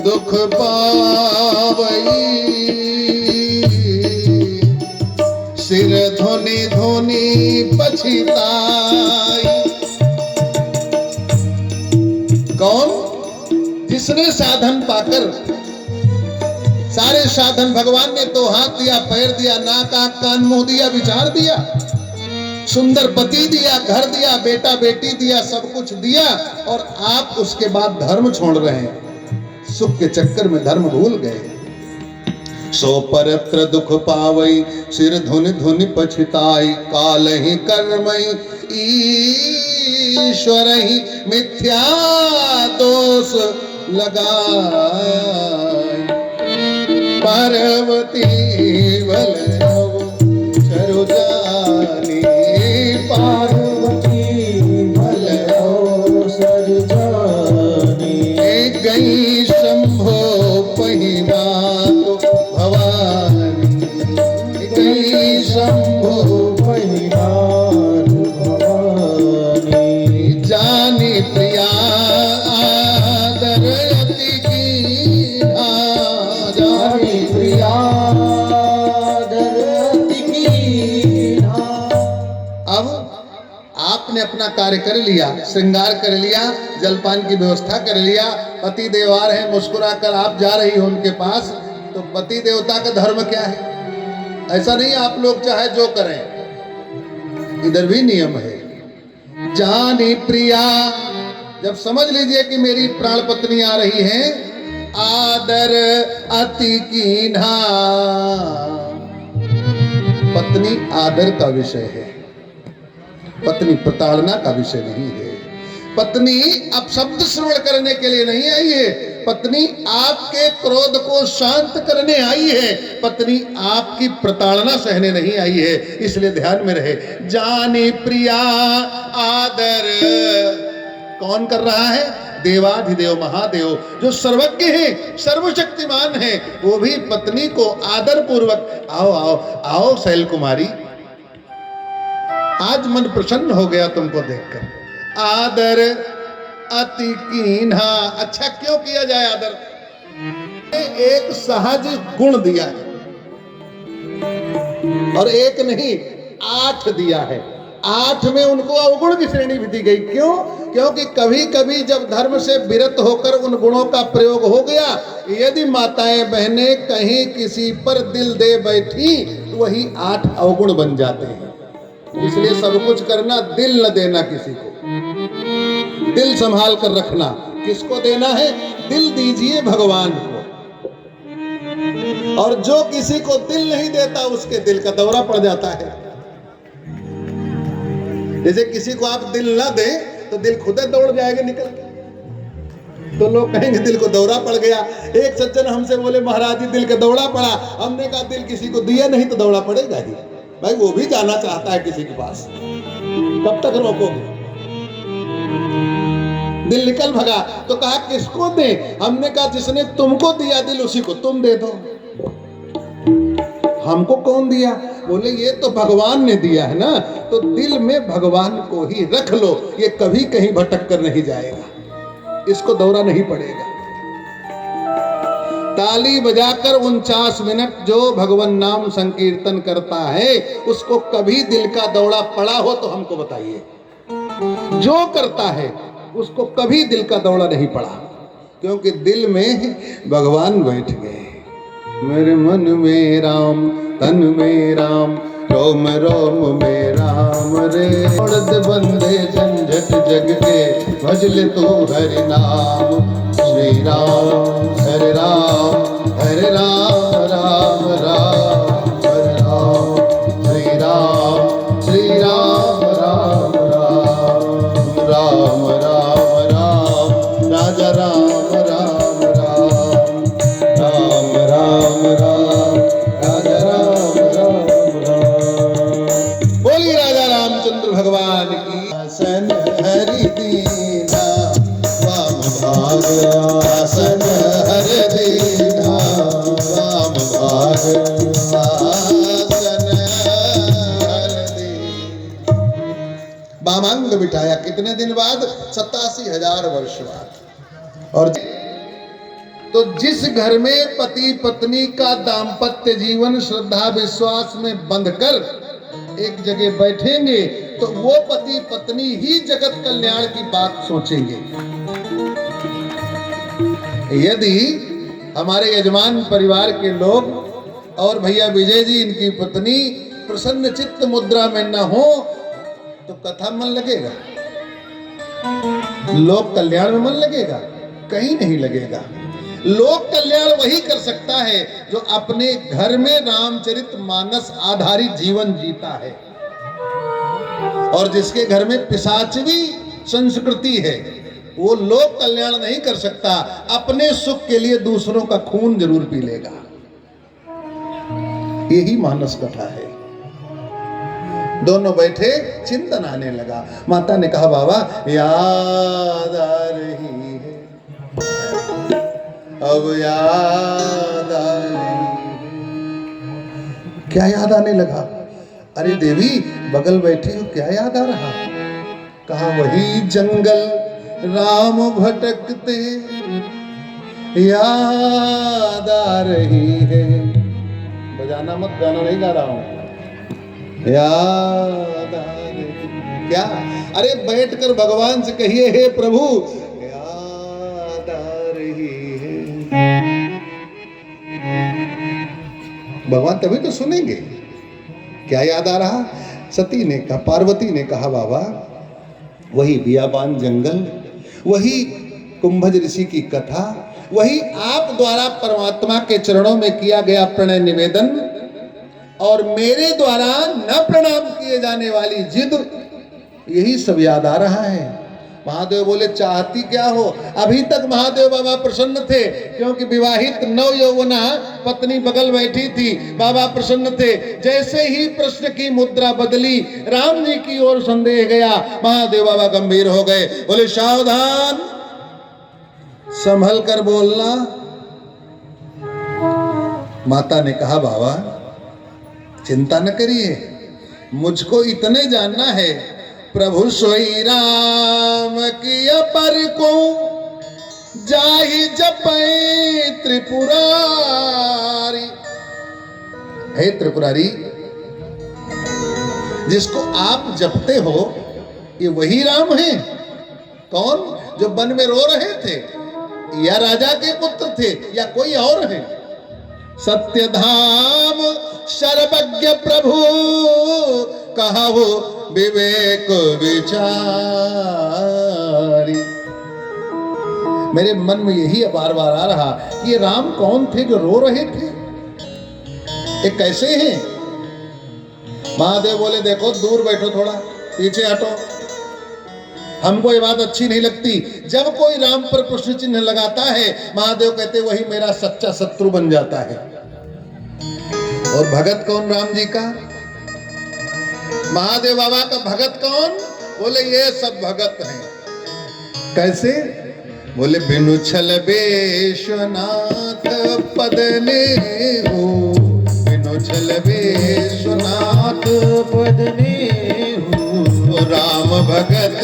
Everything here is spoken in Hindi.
दुख पावई, सिर धुनि धुनि पछिताई। कौन? जिसने साधन पाकर, सारे साधन भगवान ने तो हाथ दिया, पैर दिया, नाक आंख कान मुंह दिया, विचार दिया, सुंदर पति दिया, घर दिया, बेटा बेटी दिया, सब कुछ दिया, और आप उसके बाद धर्म छोड़ रहे हैं। सुख के चक्कर में धर्म भूल गए। सो परत्र दुख पावई, सिर धुनि धुनि पछिताई। काल ही कर्मई, ईश्वर ही मिथ्या दोष लगाई। पार्वती बल चरु जानी, पार्वती बल चरु जानी। गई शंभो पहिमा तो भवानी, गई शंभो पहिमा भवानी। जानी प्रिया आदर अति कीन्हा, जानी प्रिया आदर अति कीन्हा। अब आपने अपना कार्य कर लिया, श्रृंगार कर लिया, जलपान की व्यवस्था कर लिया, पति देवार है, मुस्कुरा कर आप जा रही हो उनके पास, तो पति देवता का धर्म क्या है? ऐसा नहीं आप लोग चाहे जो करें, इधर भी नियम है। जानी प्रिया, जब समझ लीजिए कि मेरी प्राण पत्नी आ रही है, आदर अति कीन्हा। पत्नी आदर का विषय है, पत्नी प्रताड़ना का विषय नहीं है। पत्नी अब शब्द श्रवण करने के लिए नहीं आई है, पत्नी आपके क्रोध को शांत करने आई है, पत्नी आपकी प्रताड़ना सहने नहीं आई है। इसलिए ध्यान में रहे। जानी प्रिया आदर, कौन कर रहा है? देवाधिदेव महादेव जो सर्वज्ञ है, सर्वशक्तिमान है, वो भी पत्नी को आदर पूर्वक, आओ आओ आओ शैल कुमारी, आज मन प्रसन्न हो गया तुमको देखकर। आदर अति कीन्हा। अच्छा क्यों किया जाए आदर? एक सहज गुण दिया है, और एक नहीं 8 दिया है। 8 में उनको अवगुण की श्रेणी भी दी गई। क्यों? क्योंकि कभी कभी जब धर्म से विरत होकर उन गुणों का प्रयोग हो गया, यदि माताएं बहनें कहीं किसी पर दिल दे बैठी, तो वही 8 अवगुण बन जाते हैं। इसलिए सब कुछ करना, दिल न देना किसी को, दिल संभाल कर रखना। किसको देना है? दिल दीजिए भगवान को। और जो किसी को दिल नहीं देता, उसके दिल का दौरा पड़ जाता है। जैसे किसी को आप दिल ना दें तो दिल खुद दौड़ जाएगा निकल के, तो लोग कहेंगे दिल को दौरा पड़ गया। एक सज्जन हमसे बोले, महाराज जी दिल का दौरा पड़ा। हमने कहा दिल किसी को दिया नहीं तो दौरा पड़ेगा ही भाई, वो भी जाना चाहता है किसी के पास, कब तक रोकोगे? दिल निकल भगा तो कहा किसको दे? हमने कहा जिसने तुमको दिया दिल, उसी को तुम दे दो। हमको कौन दिया? बोले ये तो भगवान ने दिया है ना, तो दिल में भगवान को ही रख लो, ये कभी कहीं भटक कर नहीं जाएगा, इसको दौरा नहीं पड़ेगा। ताली बजाकर 49 मिनट जो भगवान नाम संकीर्तन करता है, उसको कभी दिल का दौरा पड़ा हो तो हमको बताइए। जो करता है उसको कभी दिल का दौरा नहीं पड़ा, क्योंकि दिल में भगवान बैठ गए। मेरे मन में राम, तन में राम, रोम रोम में राम रे। औरत बंदे झंझट जग के, भजले तू हरि नाम। श्री राम हरे राम, हरे राम राम राम हरे राम। श्री राम श्री राम राम राम, राम राम राम, राजा राम राम राम, राम राम राम, राजा राम राम राम। बोलिए राजा रामचंद्र भगवान की। आसन हरि दीना वाम भाग, आसन हरि दीना वाम भाग, आसन हरि दीना। वामांग बिठाया कितने दिन बाद? 87,000 वर्ष बाद। और तो जिस घर में पति पत्नी का दाम्पत्य जीवन श्रद्धा विश्वास में बंधकर एक जगह बैठेंगे तो वो पति पत्नी ही जगत कल्याण की बात सोचेंगे। यदि हमारे यजमान परिवार के लोग और भैया विजय जी इनकी पत्नी प्रसन्न चित्त मुद्रा में न हो तो कथा मन लगेगा, लोक कल्याण में मन लगेगा? कहीं नहीं लगेगा। लोक कल्याण वही कर सकता है जो अपने घर में रामचरित मानस आधारित जीवन जीता है, और जिसके घर में पिशाचवी संस्कृति है वो लोक कल्याण नहीं कर सकता, अपने सुख के लिए दूसरों का खून जरूर पी लेगा। यही मानस कथा है। दोनों बैठे, चिंतन आने लगा। माता ने कहा बाबा याद आ रही है, अब याद आ रही है। क्या याद आने लगा? अरे देवी बगल बैठी हो, क्या याद आ रहा? कहा वही जंगल राम भटकते याद आ रही है। बजाना मत, गाना नहीं गा रहा हूं। याद आ रही क्या? अरे बैठकर भगवान से कहिए हे प्रभु याद आ रही है। भगवान तभी तो सुनेंगे। क्या याद आ रहा? सती ने कहा, पार्वती ने कहा बाबा वही बियाबान जंगल, वही कुंभज ऋषि की कथा, वही आप द्वारा परमात्मा के चरणों में किया गया प्रणय निवेदन और मेरे द्वारा न प्रणाम किए जाने वाली जिद, यही सब याद आ रहा है। महादेव बोले चाहती क्या हो? अभी तक महादेव बाबा प्रसन्न थे क्योंकि विवाहित नव यौवना पत्नी बगल बैठी थी, बाबा प्रसन्न थे। जैसे ही प्रश्न की मुद्रा बदली, राम जी की ओर संदेह गया, महादेव बाबा गंभीर हो गए। बोले सावधान, संभल कर बोलना। माता ने कहा बाबा चिंता न करिए, मुझको इतने जानना है प्रभु सोई राम की अपर को जाहि जपै त्रिपुरारी। हे त्रिपुरारी, जिसको आप जपते हो ये वही राम है? कौन? जो वन में रो रहे थे, या राजा के पुत्र थे, या कोई और है? सत्यधाम सर्वज्ञ प्रभु कहो विवेक विचारी। मेरे मन में यही बार बार आ रहा कि ये राम कौन थे जो रो रहे थे? ये कैसे हैं? महादेव बोले देखो दूर बैठो, थोड़ा पीछे हटो, हमको ये बात अच्छी नहीं लगती। जब कोई राम पर प्रश्न चिन्ह लगाता है, महादेव कहते वही मेरा सच्चा शत्रु बन जाता है। और भगत कौन राम जी का? महादेव बाबा का भगत कौन? बोले ये सब भगत हैं। कैसे? बोले बिनु छल बेशनाथ पद ने हो, बिनु छल बेशनाथ पद ने हो, राम भगत